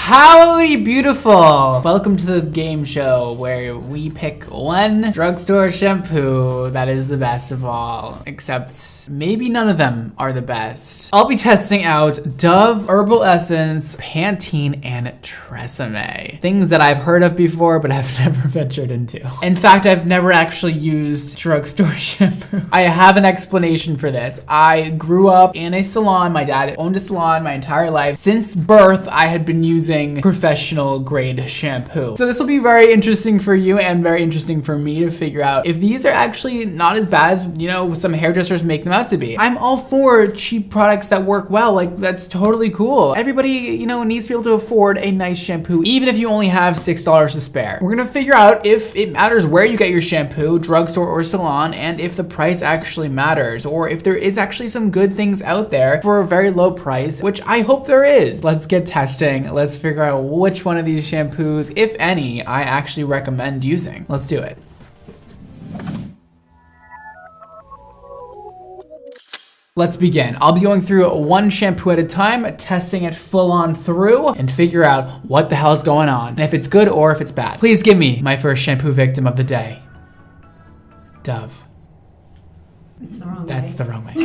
Howdy, beautiful! Welcome to the game show where we pick one drugstore shampoo that is the best of all, except maybe none of them are the best. I'll be testing out Dove, Herbal Essence, Pantene, and Tresemme. Things that I've heard of before, but I've never ventured into. In fact, I've never actually used drugstore shampoo. I have an explanation for this. I grew up in a salon. My dad owned a salon my entire life. Since birth, I had been using professional grade shampoo. So this will be very interesting for you and very interesting for me to figure out if these are actually not as bad as, you know, some hairdressers make them out to be. I'm all for cheap products that work well. Like, that's totally cool. Everybody, you know, needs to be able to afford a nice shampoo, even if you only have $6 to spare. We're gonna figure out if it matters where you get your shampoo, drugstore or salon, and if the price actually matters, or if there is actually some good things out there for a very low price, which I hope there is. Let's get testing. Let's figure out which one of these shampoos, if any, I actually recommend using. Let's do it. Let's begin. I'll be going through one shampoo at a time, testing it full on through, and figure out what the hell's going on, and if it's good or if it's bad. Please give me my first shampoo victim of the day. Dove. It's the wrong way. That's the wrong way.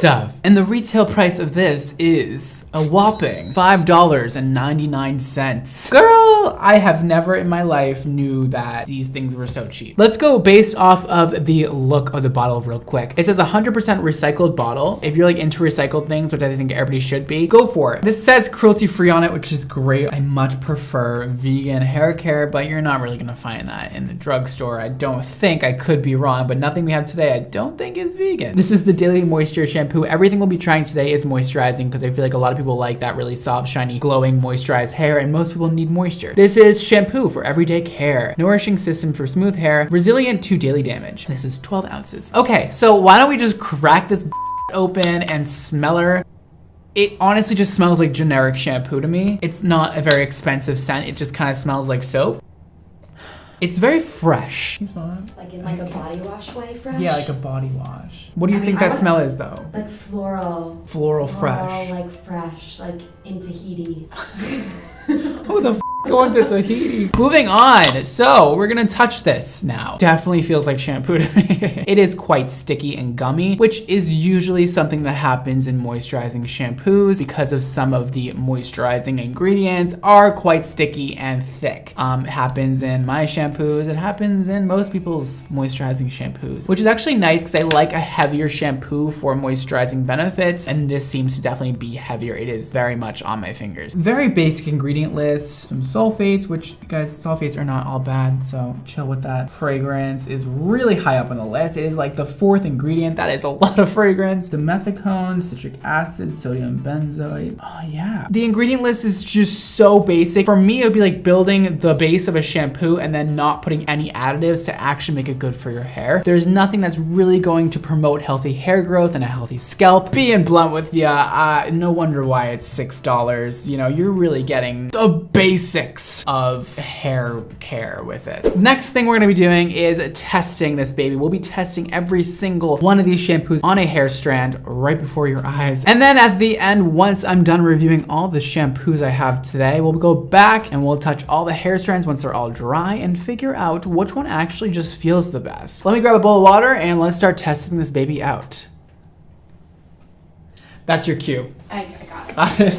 Dove. And the retail price of this is a whopping $5.99. Girl, I have never in my life knew that these things were so cheap. Let's go based off of the look of the bottle real quick. It says 100% recycled bottle. If you're like into recycled things, which I think everybody should be, go for it. This says cruelty free on it, which is great. I much prefer vegan hair care, but you're not really gonna find that in the drugstore. I don't think. I could be wrong, but nothing we have today I don't think is vegan. This is the Daily Moisture Shampoo. Everything we'll be trying today is moisturizing because I feel like a lot of people like that really soft, shiny, glowing, moisturized hair, and most people need moisture. This is shampoo for everyday care. Nourishing system for smooth hair, resilient to daily damage. This is 12 ounces. Okay, so why don't we just crack this open and smell her? It honestly just smells like generic shampoo to me. It's not a very expensive scent. It just kind of smells like soap. It's very fresh. Can you smell that? Like in like a body wash way fresh? Yeah, like a body wash. What do you think that smell is though? Like floral. Floral fresh. Like fresh, like in Tahiti. Who the f going to Tahiti? Moving on. So we're gonna touch this now. Definitely feels like shampoo to me. It is quite sticky and gummy, which is usually something that happens in moisturizing shampoos because of some of the moisturizing ingredients are quite sticky and thick. It happens in my shampoos. It happens in most people's moisturizing shampoos, which is actually nice because I like a heavier shampoo for moisturizing benefits, and this seems to definitely be heavier. It is very much on my fingers. Very basic ingredient list. Some sulfates, which guys, sulfates are not all bad, so chill with that. Fragrance is really high up on the list. It is like the 4th ingredient. That is a lot of fragrance. Dimethicone, citric acid, sodium benzoate. Oh yeah. The ingredient list is just so basic. For me, it would be like building the base of a shampoo and then not putting any additives to actually make it good for your hair. There's nothing that's really going to promote healthy hair growth and a healthy scalp. Being blunt with ya, no wonder why it's $6. You know, you're really getting the basics of hair care with this. Next thing we're gonna be doing is testing this baby. We'll be testing every single one of these shampoos on a hair strand right before your eyes. And then at the end, once I'm done reviewing all the shampoos I have today, we'll go back and we'll touch all the hair strands once they're all dry and figure out which one actually just feels the best. Let me grab a bowl of water and let's start testing this baby out. That's your cue. I got it.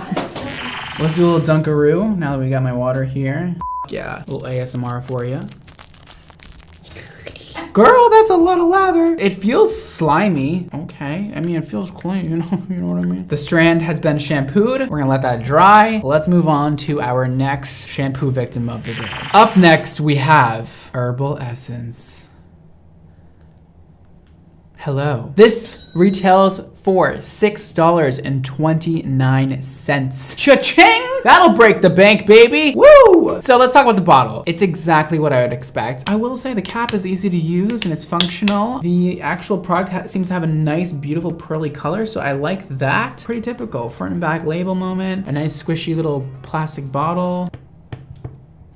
Let's do a little dunkaroo now that we got my water here. Yeah, a little ASMR for you. Girl, that's a lot of lather. It feels slimy. Okay, I mean, it feels clean, you know what I mean? The strand has been shampooed. We're gonna let that dry. Let's move on to our next shampoo victim of the day. Up next, we have Herbal Essence. Hello. This retails for $6.29. Cha-ching! That'll break the bank, baby. Woo! So let's talk about the bottle. It's exactly what I would expect. I will say the cap is easy to use and it's functional. The actual product seems to have a nice, beautiful, pearly color, so I like that. Pretty typical front and back label moment. A nice squishy little plastic bottle.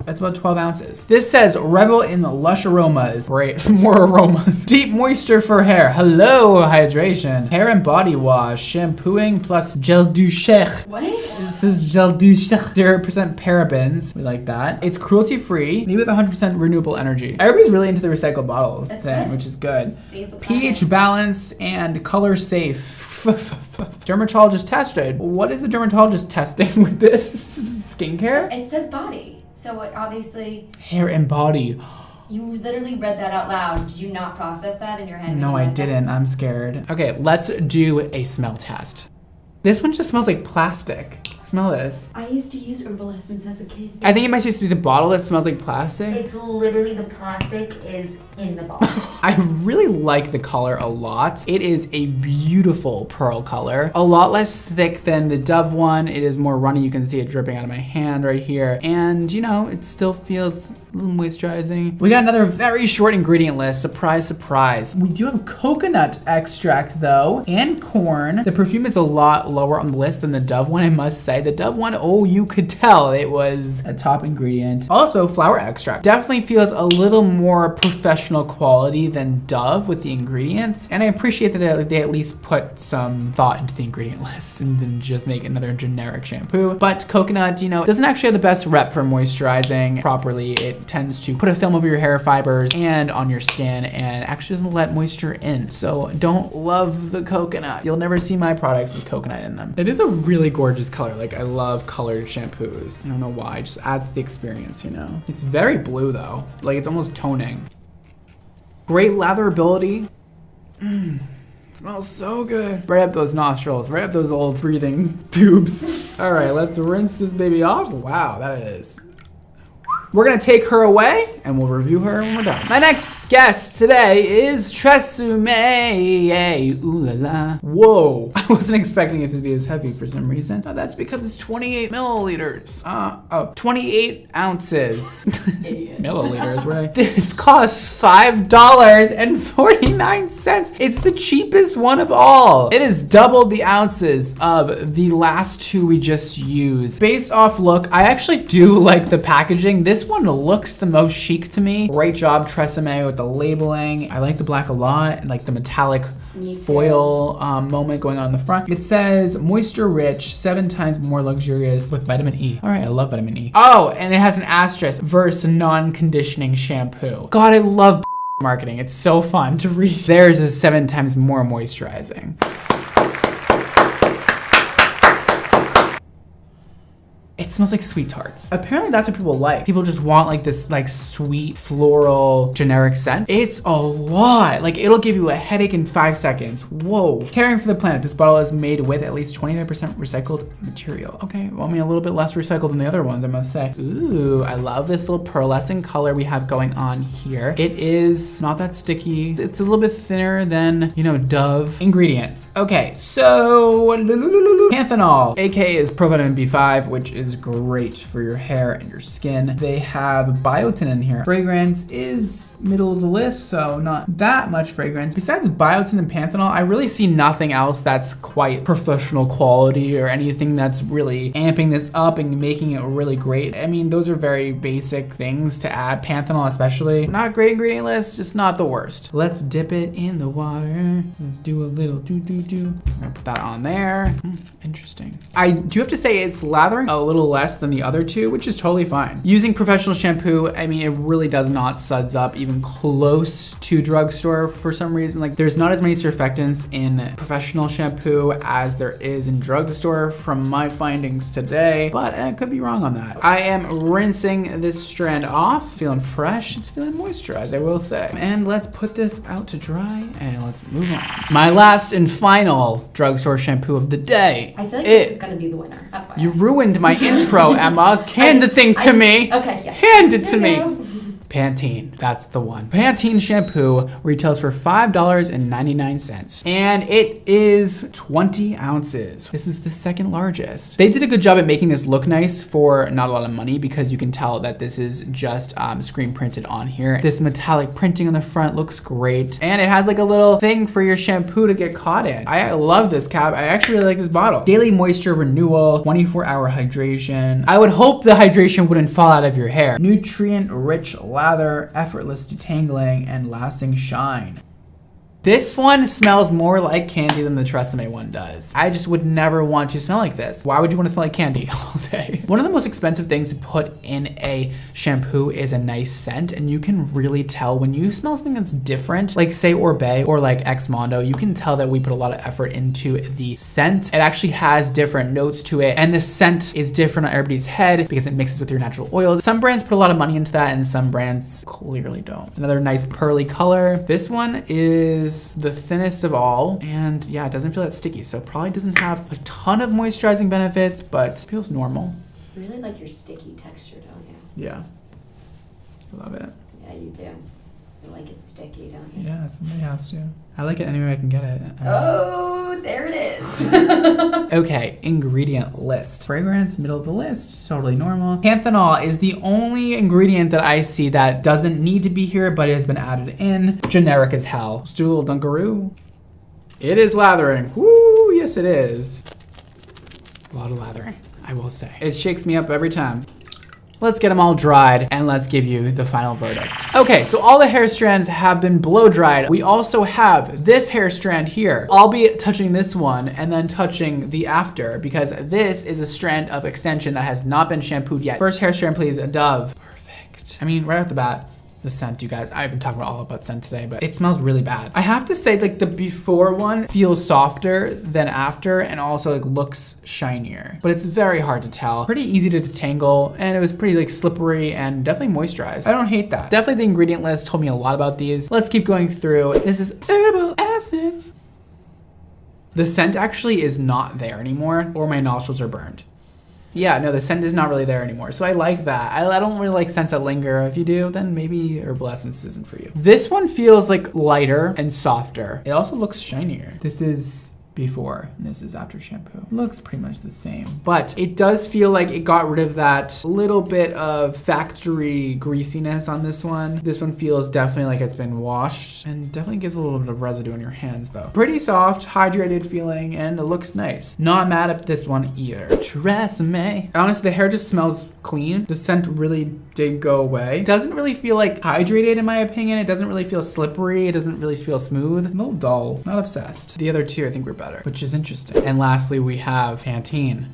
That's about 12 ounces. This says revel in the lush aromas. Great, more aromas. Deep moisture for hair. Hello, hydration. Hair and body wash, shampooing plus gel douche. What? It says gel douche. 0% parabens. We like that. It's cruelty free, made with 100% renewable energy. Everybody's really into the recycled bottle That's thing, good. which is good. Save the pH planet. balanced and color safe. Dermatologist tested. What is the dermatologist testing with this? Skincare? It says body, so it obviously. Hair and body. You literally read that out loud. Did you not process that in your head? when No, you I read that? didn't. I'm scared. Okay, let's do a smell test. This one just smells like plastic. Smell this. I used to use Herbal Essence as a kid. I think it might just be the bottle that smells like plastic. It's literally the plastic is in the bottle. I really like the color a lot. It is a beautiful pearl color. A lot less thick than the Dove one. It is more runny. You can see it dripping out of my hand right here. And you know, it still feels a little moisturizing. We got another very short ingredient list. Surprise, surprise. We do have coconut extract though, and corn. The perfume is a lot lower on the list than the Dove one, I must say. The Dove one, oh, you could tell it was a top ingredient. Also, flower extract. Definitely feels a little more professional quality than Dove with the ingredients. And I appreciate that they at least put some thought into the ingredient list and didn't just make another generic shampoo. But coconut, you know, doesn't actually have the best rep for moisturizing properly. It tends to put a film over your hair fibers and on your skin and actually doesn't let moisture in. So don't love the coconut. You'll never see my products with coconut in them. It is a really gorgeous color. Like, I love colored shampoos. I don't know why, it just adds to the experience, you know? It's very blue though. Like, it's almost toning. Great latherability. Smells so good. Right up those nostrils, right up those old breathing tubes. All right, let's rinse this baby off. Wow, that is. We're gonna take her away and we'll review her when we're done. My next guest today is Tresemme. Ooh la la. Whoa, I wasn't expecting it to be as heavy for some reason. Oh, that's because it's 28 milliliters. 28 ounces. Milliliters, right? This costs $5.49. It's the cheapest one of all. It is double the ounces of the last two we just used. Based off look, I actually do like the packaging. This one looks the most chic to me. Great job, Tresemme, with the labeling. I like the black a lot and like the metallic foil moment going on in the front. It says moisture rich, 7 times more luxurious with vitamin E. All right, I love vitamin E. Oh, and it has an asterisk versus non-conditioning shampoo. God, I love marketing. It's so fun to read. Theirs is 7 times more moisturizing. It smells like sweet tarts. Apparently that's what people like. People just want like this like sweet floral generic scent. It's a lot. Like it'll give you a headache in 5 seconds. Whoa. Caring for the planet. This bottle is made with at least 25% recycled material. Okay, well, I mean a little bit less recycled than the other ones, I must say. Ooh, I love this little pearlescent color we have going on here. It is not that sticky. It's a little bit thinner than, you know, Dove. Ingredients. Okay, so panthenol, aka is provitamin B5, which is great for your hair and your skin. They have biotin in here. Fragrance is middle of the list, so not that much fragrance. Besides biotin and panthenol, I really see nothing else that's quite professional quality or anything that's really amping this up and making it really great. I mean, those are very basic things to add. Panthenol especially. Not a great ingredient list, just not the worst. Let's dip it in the water. Let's do a little do-do-do. I'm gonna put that on there. Interesting. I do have to say it's lathering a little less than the other two, which is totally fine. Using professional shampoo, I mean, it really does not suds up even close to drugstore for some reason. Like there's not as many surfactants in professional shampoo as there is in drugstore from my findings today, but I could be wrong on that. I am rinsing this strand off, feeling fresh. It's feeling moisturized, I will say. And let's put this out to dry and let's move on. My last and final drugstore shampoo of the day. I feel like this is gonna be the winner. You ruined my intro, Emma. Hand the thing to me. Okay, yes. Hand it to me. Pantene, that's the one. Pantene shampoo retails for $5.99 and it is 20 ounces. This is the second largest. They did a good job at making this look nice for not a lot of money because you can tell that this is just screen printed on here. This metallic printing on the front looks great. And it has like a little thing for your shampoo to get caught in. I love this cap. I actually really like this bottle. Daily moisture renewal, 24-hour hydration. I would hope the hydration wouldn't fall out of your hair. Nutrient-rich lather, effortless detangling, and lasting shine. This one smells more like candy than the Tresemme one does. I just would never want to smell like this. Why would you want to smell like candy all day? One of the most expensive things to put in a shampoo is a nice scent, and you can really tell when you smell something that's different, like say Orbe or like Ex Mondo, you can tell that we put a lot of effort into the scent. It actually has different notes to it, and the scent is different on everybody's head because it mixes with your natural oils. Some brands put a lot of money into that, and some brands clearly don't. Another nice pearly color. This one is the thinnest of all, and yeah, it doesn't feel that sticky, so it probably doesn't have a ton of moisturizing benefits, but it feels normal. You really like your sticky texture, don't you? Yeah, I love it. Yeah, you do. You like it sticky, don't you? Yeah, somebody has to. I like it any way I can get it. Oh, there it is. Okay, ingredient list. Fragrance, middle of the list, totally normal. Panthenol is the only ingredient that I see that doesn't need to be here, but it has been added in. Generic as hell. Let's do a little Dunkaroo. It is lathering. Woo, yes it is. A lot of lathering, I will say. It shakes me up every time. Let's get them all dried and let's give you the final verdict. Okay, so all the hair strands have been blow dried. We also have this hair strand here. I'll be touching this one and then touching the after because this is a strand of extension that has not been shampooed yet. First hair strand, please, Dove. Perfect. I mean, right off the bat, the scent, you guys. I've been talking all about scent today, but it smells really bad. I have to say, like, the before one feels softer than after and also like looks shinier, but it's very hard to tell. Pretty easy to detangle, and it was pretty like slippery and definitely moisturized. I don't hate that. Definitely the ingredient list told me a lot about these. Let's keep going through. This is herbal essence. The scent actually is not there anymore, or my nostrils are burned. Yeah, no, the scent is not really there anymore. So I like that. I don't really like scents that linger. If you do, then maybe herbal essence isn't for you. This one feels like lighter and softer. It also looks shinier. This is before, and this is after shampoo. Looks pretty much the same, but it does feel like it got rid of that little bit of factory greasiness on this one. This one feels definitely like it's been washed and definitely gives a little bit of residue on your hands though. Pretty soft, hydrated feeling, and it looks nice. Not mad at this one either. Tresemme. Honestly, the hair just smells clean. The scent really did go away. Doesn't really feel like hydrated in my opinion. It doesn't really feel slippery. It doesn't really feel smooth. A little dull, not obsessed. The other two I think were better, which is interesting. And lastly, we have Pantene.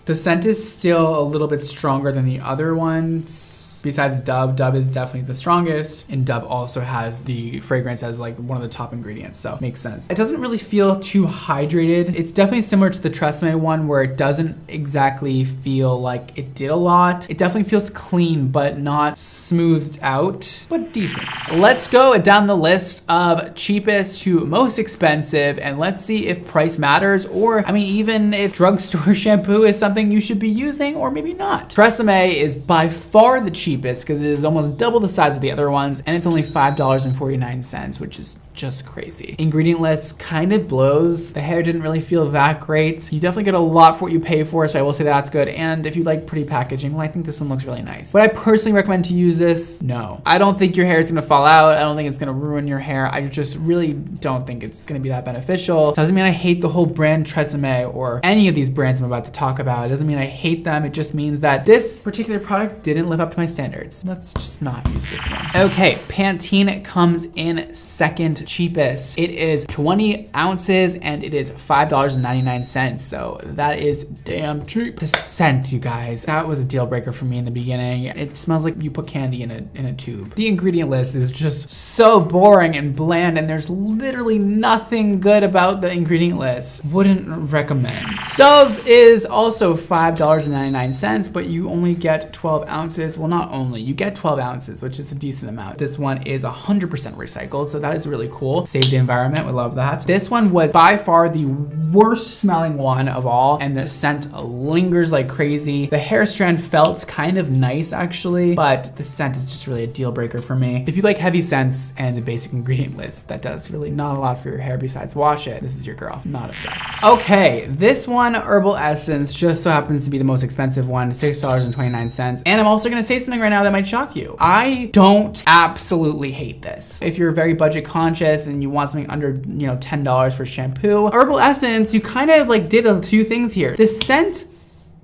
The scent is still a little bit stronger than the other ones. Besides Dove, Dove is definitely the strongest, and Dove also has the fragrance as like one of the top ingredients, so makes sense. It doesn't really feel too hydrated. It's definitely similar to the Tresemme one where it doesn't exactly feel like it did a lot. It definitely feels clean, but not smoothed out, but decent. Let's go down the list of cheapest to most expensive, and let's see if price matters, or I mean, even if drugstore shampoo is something you should be using, or maybe not. Tresemme is by far the cheapest because it is almost double the size of the other ones, and it's only $5.49, which is just crazy. Ingredient list kind of blows. The hair didn't really feel that great. You definitely get a lot for what you pay for, so I will say that's good. And if you like pretty packaging, well, I think this one looks really nice. Would I personally recommend to use this? No. I don't think your hair is gonna fall out. I don't think it's gonna ruin your hair. I just really don't think it's gonna be that beneficial. Doesn't mean I hate the whole brand Tresemme or any of these brands I'm about to talk about. It doesn't mean I hate them. It just means that this particular product didn't live up to my standards. Let's just not use this one. Okay, Pantene comes in second cheapest. It is 20 ounces and it is $5.99. So that is damn cheap. The scent, you guys, that was a deal breaker for me in the beginning. It smells like you put candy in a tube. The ingredient list is just so boring and bland, and there's literally nothing good about the ingredient list. Wouldn't recommend. Dove is also $5.99, but you only get 12 ounces. Well, not only, you get 12 ounces, which is a decent amount. This one is 100% recycled, so that is really cool. Save the environment, we love that. This one was by far the worst smelling one of all, and the scent lingers like crazy. The hair strand felt kind of nice actually, but the scent is just really a deal breaker for me. If you like heavy scents and the basic ingredient list that does really not a lot for your hair besides wash it, this is your girl. Not obsessed. Okay, this one, Herbal Essence, just so happens to be the most expensive one, $6.29. And I'm also gonna say something right now that might shock you. I don't absolutely hate this. If you're very budget conscious and you want something under, you know, $10 for shampoo, Herbal Essence, you kind of like did a few things here. The scent,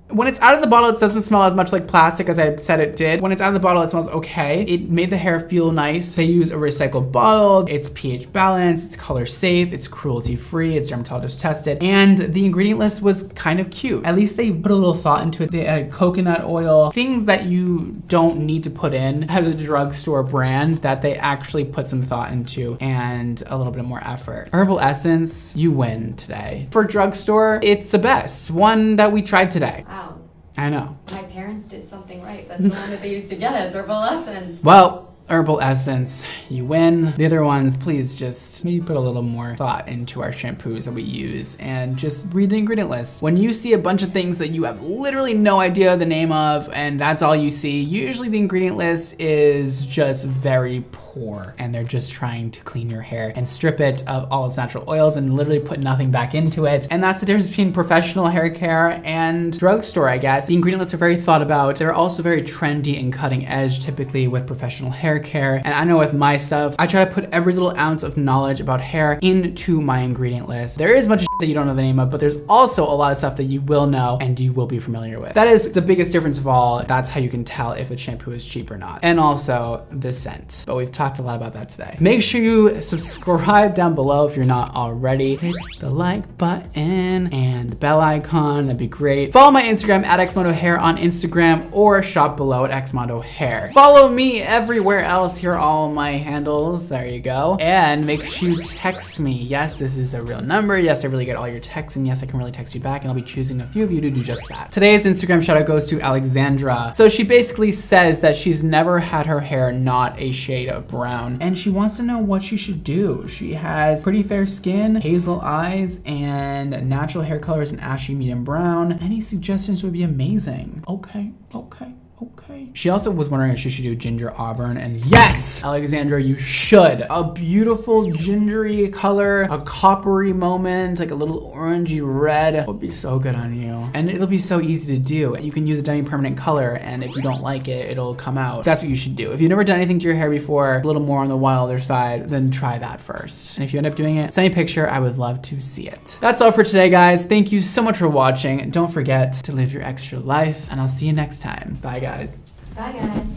when it's out of the bottle, it doesn't smell as much like plastic as I said it did. When it's out of the bottle, it smells okay. It made the hair feel nice. They use a recycled bottle. It's pH balanced, it's color safe, it's cruelty free, it's dermatologist tested. And the ingredient list was kind of cute. At least they put a little thought into it. They added coconut oil, things that you don't need to put in as a drugstore brand that they actually put some thought into and a little bit more effort. Herbal Essence, you win today. For drugstore, it's the best. One that we tried today. Wow. I know. My parents did something right. That's the one that they used to get us, Herbal Essence. Well, Herbal Essence, you win. The other ones, please just maybe put a little more thought into our shampoos that we use and just read the ingredient list. When you see a bunch of things that you have literally no idea the name of and that's all you see, usually the ingredient list is just very poor and they're just trying to clean your hair and strip it of all its natural oils and literally put nothing back into it. And that's the difference between professional hair care and drugstore, I guess. The ingredient lists are very thought about. They're also very trendy and cutting edge, typically with professional hair care. And I know with my stuff, I try to put every little ounce of knowledge about hair into my ingredient list. There is a bunch of shit that you don't know the name of, but there's also a lot of stuff that you will know and you will be familiar with. That is the biggest difference of all. That's how you can tell if a shampoo is cheap or not. And also the scent. But we've talked a lot about that today. Make sure you subscribe down below if you're not already. Hit the like button and the bell icon, that'd be great. Follow my Instagram at xmondohair on Instagram or shop below at xmondohair. Follow me everywhere else. Here are all my handles. There you go. And make sure you text me. Yes, this is a real number. Yes, I really get all your texts, and yes, I can really text you back, and I'll be choosing a few of you to do just that. Today's Instagram shout out goes to Alexandra. So she basically says that she's never had her hair not a shade of brown, and she wants to know what she should do. She has pretty fair skin, hazel eyes, and natural hair color is an ashy medium brown. Any suggestions would be amazing. Okay. She also was wondering if she should do ginger auburn, and yes, Alexandra, you should. A beautiful gingery color, a coppery moment, like a little orangey red would be so good on you. And it'll be so easy to do. You can use a demi-permanent color, and if you don't like it, it'll come out. That's what you should do. If you've never done anything to your hair before, a little more on the wilder side, then try that first. And if you end up doing it, send me a picture. I would love to see it. That's all for today, guys. Thank you so much for watching. Don't forget to live your extra life, and I'll see you next time. Bye, guys. Bye, guys.